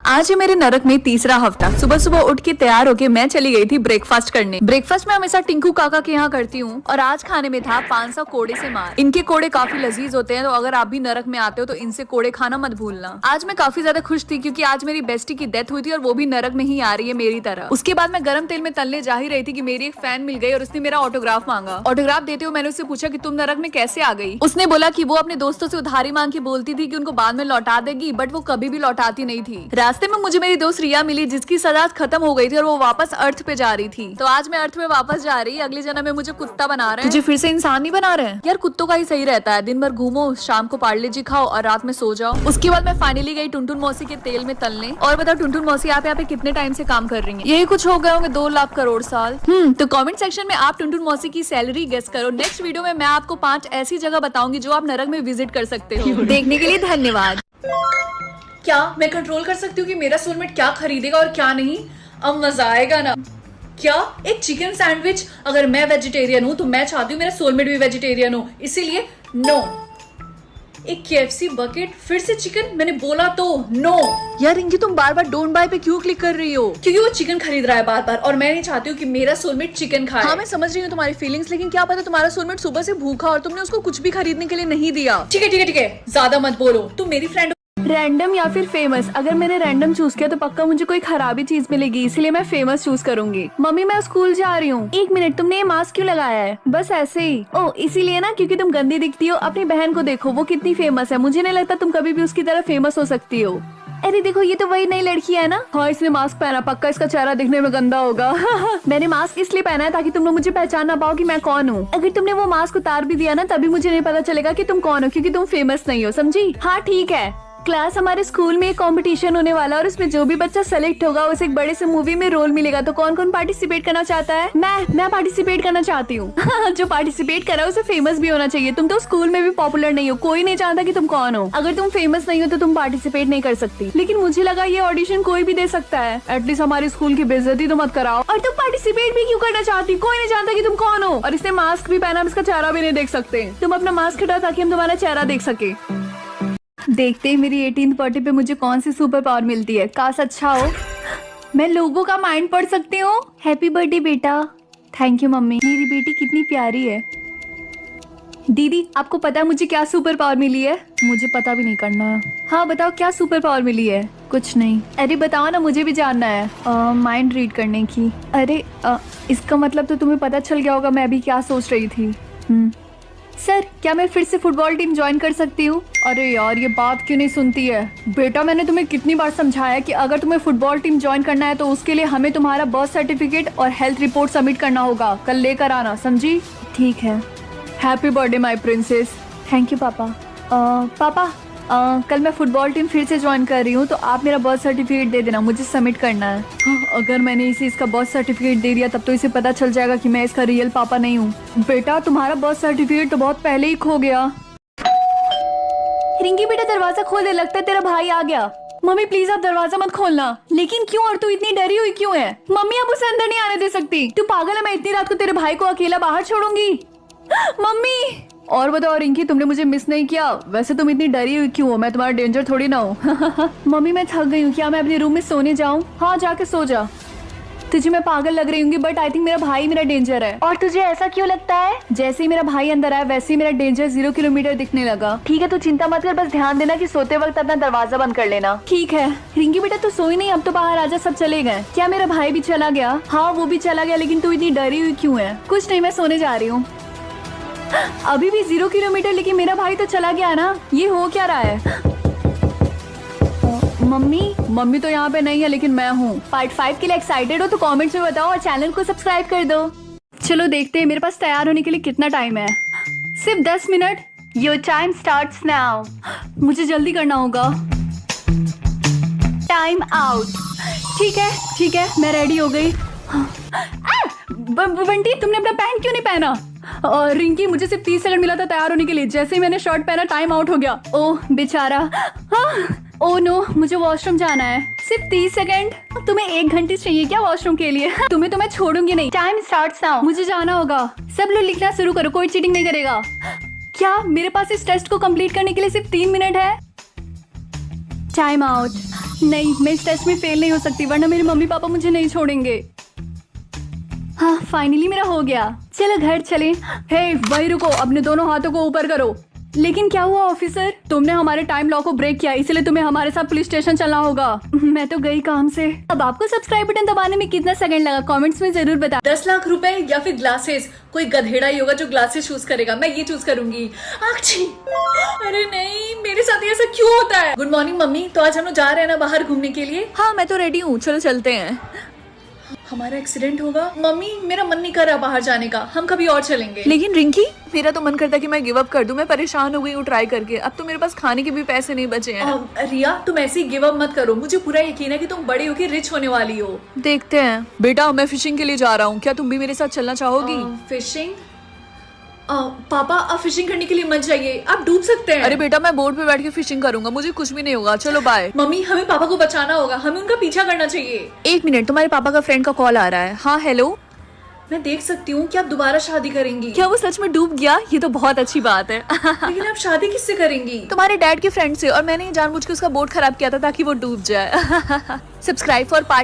आज है मेरे नरक में तीसरा हफ्ता। सुबह सुबह उठ के तैयार होके मैं चली गई थी ब्रेकफास्ट करने। ब्रेकफास्ट में हमेशा टिंकू काका के यहाँ करती हूँ और आज खाने में था 500 कोड़े से मार। इनके कोड़े काफी लजीज होते हैं, तो अगर आप भी नरक में आते हो तो इनसे कोड़े खाना मत भूलना। आज मैं काफी ज्यादा खुश थी क्योंकि आज मेरी बेस्टी की डेथ हुई थी और वो भी नरक में ही आ रही है मेरी तरह। उसके बाद मैं गर्म तेल में तलने जा ही रही थी कि मेरी एक फैन मिल गई और उसने मेरा ऑटोग्राफ मांगा। ऑटोग्राफ देते हुए मैंने उससे पूछा कि तुम नरक में कैसे आ गई। उसने बोला कि वो अपने दोस्तों से उधारी मांग के बोलती थी कि उनको बाद में लौटा देगी, बट वो कभी भी लौटाती नहीं थी। रास्ते में मुझे मेरी दोस्त रिया मिली जिसकी सजा खत्म हो गई थी और वो वापस अर्थ पे जा रही थी। तो आज मैं अर्थ में वापस जा रही। अगले जन्म में मुझे कुत्ता बना रहे हैं। तुझे फिर से इंसान नहीं बना रहे हैं यार। कुत्तों का ही सही रहता है, दिन भर घूमो, शाम को पार्ले जी खाओ और रात में सो जाओ। उसके बाद मैं फाइनली गई टुनटुन मौसी के तेल में तलने। और बताओ टुनटुन मौसी आप यहाँ पे कितने टाइम से काम कर रही हैं? यही कुछ हो गए होंगे 2 लाख करोड़ साल। तो कमेंट सेक्शन में आप टुनटुन मौसी की सैलरी गेस करो। नेक्स्ट वीडियो में मैं आपको 5 ऐसी जगह बताऊंगी जो आप नरक में विजिट कर सकते हो। देखने के लिए धन्यवाद। क्या मैं कंट्रोल कर सकती हूँ कि मेरा सोलमेट क्या खरीदेगा और क्या नहीं? अब मजा आएगा ना। क्या एक चिकन सैंडविच? अगर मैं वेजिटेरियन हूँ तो मैं चाहती हूँ मेरा सोलमेट भी वेजिटेरियन हो, इसीलिए नो। एक KFC बकेट, फिर से चिकन? मैंने बोला तो नो। यार रिंकी तुम बार बार डोंट बाय पे क्यों क्लिक कर रही हो? क्योंकि वो चिकन खरीद रहा है बार बार और मैं नहीं चाहती हूँ कि मेरा सोलमेट चिकन खाए। हाँ मैं समझ रही हूँ तुम्हारी फीलिंग्स, लेकिन क्या पता तुम्हारा सोलमेट सुबह से भूखा और तुमने उसको कुछ भी खरीदने के लिए नहीं दिया। ठीक है ठीक है ठीक है, ज्यादा मत बोलो, तुम मेरी फ्रेंड। रैंडम या फिर फेमस? अगर मैंने रैंडम चूज किया तो पक्का मुझे कोई खराबी चीज मिलेगी, इसलिए मैं फेमस चूज करूंगी। मम्मी मैं स्कूल जा रही हूँ। 1 मिनट, तुमने ये मास्क क्यों लगाया है? बस ऐसे ही। ओ इसीलिए ना, क्योंकि तुम गंदी दिखती हो। अपनी बहन को देखो, वो कितनी फेमस है। मुझे नहीं लगता तुम कभी भी उसकी तरह फेमस हो सकती हो। अरे देखो ये तो वही नई लड़की है ना। हाँ इसने मास्क पहना, पक्का इसका चेहरा दिखने में गंदा होगा। मैंने मास्क इसलिए पहना है ताकि तुम लोग मुझे पहचान ना पाओ कि मैं कौन हूँ। अगर तुमने वो मास्क उतार भी दिया ना तभी मुझे नहीं पता चलेगा कि तुम कौन हो, क्योंकि तुम फेमस नहीं हो, समझी? हाँ ठीक है। क्लास हमारे स्कूल में एक कंपटीशन होने वाला है और उसमें जो भी बच्चा सेलेक्ट होगा उसे एक बड़े से मूवी में रोल मिलेगा। तो कौन कौन पार्टिसिपेट करना चाहता है? मैं पार्टिसिपेट करना चाहती हूँ। जो पार्टिसिपेट कर रहा है उसे फेमस भी होना चाहिए। तुम तो स्कूल में भी पॉपुलर नहीं हो, कोई नहीं जानता कि तुम कौन हो। अगर तुम फेमस नहीं हो तो तुम पार्टिसिपेट नहीं कर सकती। लेकिन मुझे लगा ये ऑडिशन कोई भी दे सकता है। एटलीस्ट हमारे स्कूल की बेइज्जती तो मत कराओ। और तुम पार्टिसिपेट भी क्यों करना चाहती? कोई नहीं जानता कि तुम कौन हो। और इसने मास्क भी पहना, इसका चेहरा भी नहीं देख सकते। तुम अपना मास्क हटाओ ताकि हम तुम्हारा चेहरा देख सके। देखते ही मेरी 18th बर्थडे पे मुझे कौन सी सुपर पावर मिलती है। काश अच्छा हो, मैं लोगों का माइंड पढ़ सकती हूँ। हैप्पी बर्थडे बेटा। थैंक यू मम्मी, मेरी बेटी कितनी प्यारी है। दीदी आपको पता है मुझे क्या सुपर पावर मिली है? मुझे पता भी नहीं करना है। हाँ बताओ क्या सुपर पावर मिली है? कुछ नहीं। अरे बताओ ना, मुझे भी जानना है। माइंड रीड करने की। अरे इसका मतलब तो तुम्हें पता चल गया होगा मैं अभी क्या सोच रही थी। सर क्या मैं फिर से फुटबॉल टीम ज्वाइन कर सकती हूँ? अरे यार ये बात क्यों नहीं सुनती है? बेटा मैंने तुम्हें कितनी बार समझाया कि अगर तुम्हें फुटबॉल टीम ज्वाइन करना है तो उसके लिए हमें तुम्हारा बर्थ सर्टिफिकेट और हेल्थ रिपोर्ट सबमिट करना होगा। कल लेकर आना, समझी? ठीक है। Happy birthday my princess. Thank you पापा। पापा कल मैं फुटबॉल टीम फिर से ज्वाइन कर रही हूँ तो आप मेरा बर्थ सर्टिफिकेट दे देना, मुझे सबमिट करना है। अगर मैंने इसे इसका बर्थ सर्टिफिकेट दे दिया तब तो इसे पता चल जाएगा कि मैं इसका रियल पापा नहीं हूँ। बेटा तुम्हारा बर्थ सर्टिफिकेट तो बहुत पहले ही खो गया। रिंकी बेटा दरवाजा खोल दे, लगता है तेरा भाई आ गया। मम्मी प्लीज आप दरवाजा मत खोलना। लेकिन क्यों? और तू इतनी डरी हुई क्यों है? मम्मी आप उसे अंदर नहीं आने दे सकती। तू पागल है? मैं इतनी रात को तेरे भाई को अकेला बाहर छोड़ूंगी? मम्मी। और बताओ रिंकी तुमने मुझे मिस नहीं किया? वैसे तुम इतनी डरी हुई क्यों हो? मैं तुम्हारा डेंजर थोड़ी ना हूँ। मम्मी मैं थक गई हूँ, क्या मैं अपने रूम में सोने जाऊँ? हाँ जाके सो जा। तुझे मैं पागल लग रही हूँ बट आई थिंक मेरा भाई मेरा डेंजर है। और तुझे ऐसा क्यों लगता है? जैसे ही मेरा भाई अंदर आया वैसे ही मेरा डेंजर 0 किलोमीटर दिखने लगा। ठीक है तू चिंता मत कर, बस ध्यान देना कि सोते वक्त अपना दरवाजा बंद कर लेना। ठीक है। रिंकी बेटा तू सोई नहीं? अब तो बाहर आजा, सब चले गए। क्या मेरा भाई भी चला गया? हाँ वो भी चला गया, लेकिन तू इतनी डरी हुई क्यों है? कुछ नहीं, मैं सोने जा रही हूँ। अभी भी 0 किलोमीटर, लेकिन मेरा भाई तो चला गया ना। ये हो क्या रहा है? मम्मी तो यहाँ पे नहीं है, लेकिन मैं हूँ। पार्ट 5 के लिए एक्साइटेड हो तो कमेंट्स में बताओ और चैनल को सब्सक्राइब कर दो। चलो देखते हैं मेरे पास तैयार होने के लिए कितना टाइम है। सिर्फ 10 minute. Your time starts now. मुझे जल्दी करना होगा। Time out. ठीक है मैं रेडी हो गई। बंटी तुमने अपना पैंट क्यों नहीं पहना? रिंकी मुझे सिर्फ 30 सेकंड मिला था तैयार होने के लिए, जैसे ही मैंने शर्ट पहना टाइम आउट हो गया। ओह बेचारा। ओह नो मुझे वॉशरूम जाना है। सिर्फ 30 सेकंड? तुम्हें 1 घंटे चाहिए क्या वॉशरूम के लिए? तुम्हें तो मैं छोड़ूंगी नहीं। Time starts now. मुझे जाना होगा। सब लोग लिखना शुरू करो, कोई चीटिंग नहीं करेगा। क्या मेरे पास इस टेस्ट को कंप्लीट करने के लिए सिर्फ 3 मिनट है? Time out. नहीं, मैं इस टेस्ट में फेल नहीं हो सकती वरना मेरे मम्मी पापा मुझे नहीं छोड़ेंगे। हाँ, फाइनली मेरा हो गया। चलो घर चलें। हे, वही रुको, अपने दोनों हाथों को ऊपर करो। लेकिन क्या हुआ ऑफिसर? तुमने हमारे टाइम लॉ को ब्रेक किया, इसलिए तुम्हें हमारे साथ पुलिस स्टेशन चलना होगा। मैं तो गई काम से। अब आपको सब्सक्राइब बटन दबाने में कितना सेकंड लगा कमेंट्स में जरूर बता। 10 लाख रुपए या फिर ग्लासेस? कोई गधेड़ा ही होगा जो ग्लासेस चूज करेगा। मैं ये चूज करूंगी। आक्षी, अरे नहीं, मेरे साथ ऐसा क्यों होता है? गुड मॉर्निंग मम्मी, तो आज हम लोग जा रहे हैं ना बाहर घूमने के लिए? हाँ मैं तो रेडी हूँ, चलो चलते हैं। हमारा एक्सीडेंट होगा? मम्मी मेरा मन नहीं कर रहा बाहर जाने का, हम कभी और चलेंगे। लेकिन रिंकी, मेरा तो मन करता है कि मैं गिव अप कर दूं। मैं परेशान हो गई हूँ ट्राई करके। अब तो मेरे पास खाने के भी पैसे नहीं बचे हैं। रिया तुम ऐसे ही गिव अप मत करो, मुझे पूरा यकीन है कि तुम बड़ी होकर रिच होने वाली हो। देखते हैं। बेटा मैं फिशिंग के लिए जा रहा हूँ, क्या तुम भी मेरे साथ चलना चाहोगी? फिशिंग? पापा आप फिशिंग करने के लिए मत जाइए, आप डूब सकते हैं। अरे बेटा मैं बोट पे बैठ के फिशिंग करूंगा, मुझे कुछ भी नहीं होगा। चलो बाय। मम्मी हमें पापा को बचाना होगा, हमें उनका पीछा करना चाहिए। 1 मिनट, तुम्हारे पापा का फ्रेंड का कॉल आ रहा है। हाँ हेलो, मैं देख सकती हूँ कि आप दोबारा शादी करेंगी? क्या वो सच में डूब गया? ये तो बहुत अच्छी बात है। लेकिन आप शादी किससे करेंगी? तुम्हारे डैड के फ्रेंड से, और मैंने जानबूझ के उसका बोट खराब किया था ताकि वो डूब जाए। Subscribe for part